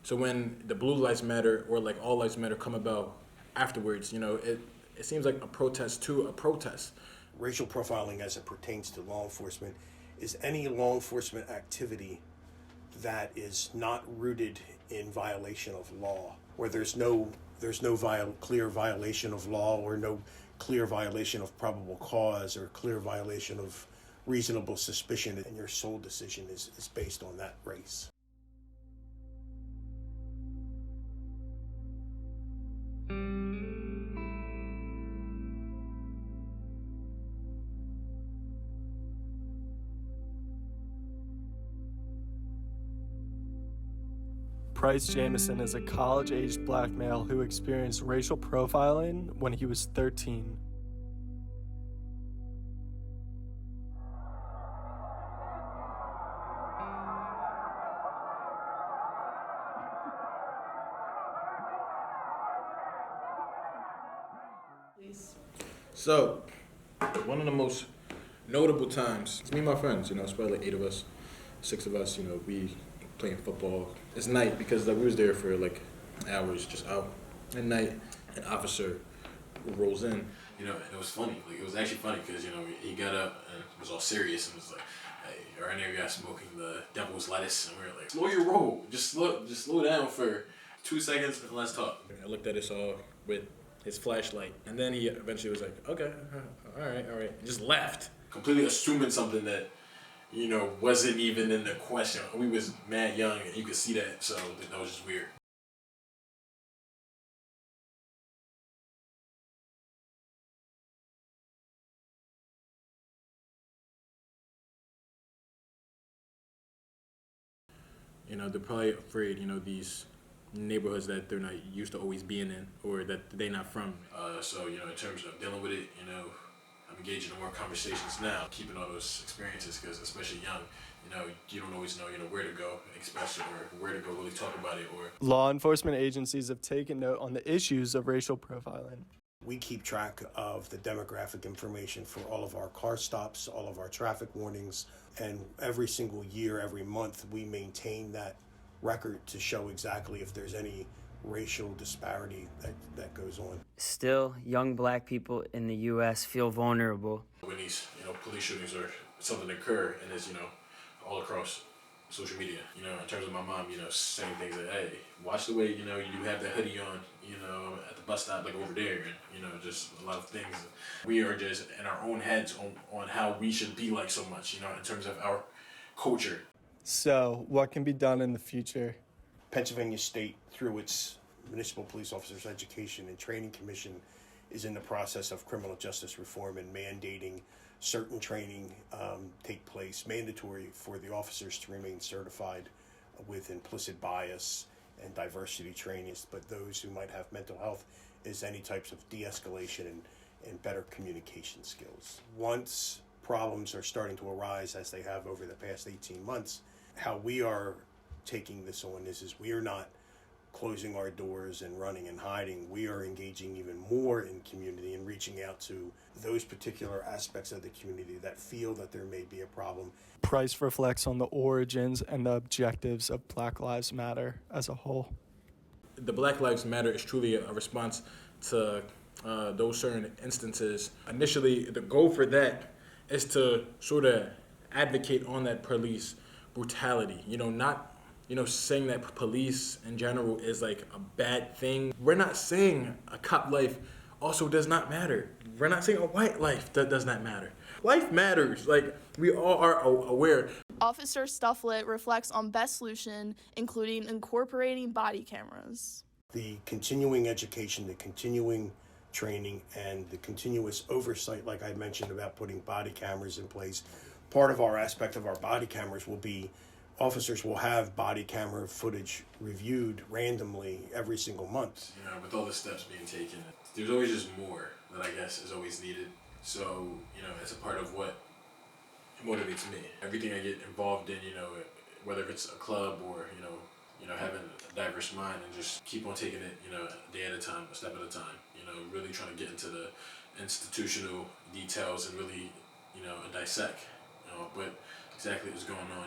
So when the Blue Lives Matter or like All Lives Matter come about afterwards, it seems like a protest to a protest. Racial profiling as it pertains to law enforcement is any law enforcement activity that is not rooted in violation of law, where there's no clear violation of law or no clear violation of probable cause or clear violation of reasonable suspicion, and your sole decision is based on that race. Bryce Jamison is a college-aged black male who experienced racial profiling when he was 13. So, one of the most notable times, it's me and my friends, it's probably like 8 of us, 6 of us, we playing football. It's night because we was there for like hours, just out at night. An officer rolls in. And it was funny. Like, it was actually funny because, he got up and was all serious and was like, hey, are any of you guys smoking the devil's lettuce? And we were like, slow your roll. Just slow down for 2 seconds and let's talk. I looked at us all with his flashlight. And then he eventually was like, okay, all right. And just left. Completely assuming something that, wasn't even in the question. We was mad young and you could see that, so that was just weird. They're probably afraid, these neighborhoods that they're not used to always being in or that they're not from. So, in terms of dealing with it, I'm engaging in more conversations now, keeping all those experiences, because especially young, you don't always know, where to go, express it, or where to go really talk about it. Or Law enforcement agencies have taken note on the issues of racial profiling. We keep track of the demographic information for all of our car stops, all of our traffic warnings, and every single year, every month, we maintain that record to show exactly if there's any racial disparity that goes on. Still, young black people in the U.S. feel vulnerable. When these, police shootings or something occur, and it's, all across social media, in terms of my mom, saying things like, hey, watch the way, you have that hoodie on, at the bus stop, like over there, and, just a lot of things. We are just in our own heads on how we should be like so much, in terms of our culture. So, what can be done in the future? Pennsylvania State, through its Municipal Police Officers Education and Training Commission, is in the process of criminal justice reform and mandating certain training take place, mandatory for the officers to remain certified with implicit bias and diversity trainings, but those who might have mental health is any types of de-escalation and better communication skills. Once problems are starting to arise, as they have over the past 18 months, how we are taking this on is we are not closing our doors and running and hiding. We are engaging even more in community and reaching out to those particular aspects of the community that feel that there may be a problem. Price reflects on the origins and the objectives of Black Lives Matter as a whole. The Black Lives Matter is truly a response to those certain instances. Initially, the goal for that is to sort of advocate on that police brutality, not saying that police in general is like a bad thing. We're not saying a cop life also does not matter. We're not saying a white life that does not matter. Life matters. Like, we all are aware. Officer Stufflet reflects on best solution, including incorporating body cameras. The continuing education, the continuing training, and the continuous oversight, like I mentioned about putting body cameras in place. Part of our aspect of our body cameras will be officers will have body camera footage reviewed randomly every single month. With all the steps being taken, there's always just more that I guess is always needed. So, it's a part of what motivates me. Everything I get involved in, whether it's a club or, having a diverse mind and just keep on taking it, a day at a time, a step at a time, really trying to get into the institutional details and really, dissect, what exactly is going on.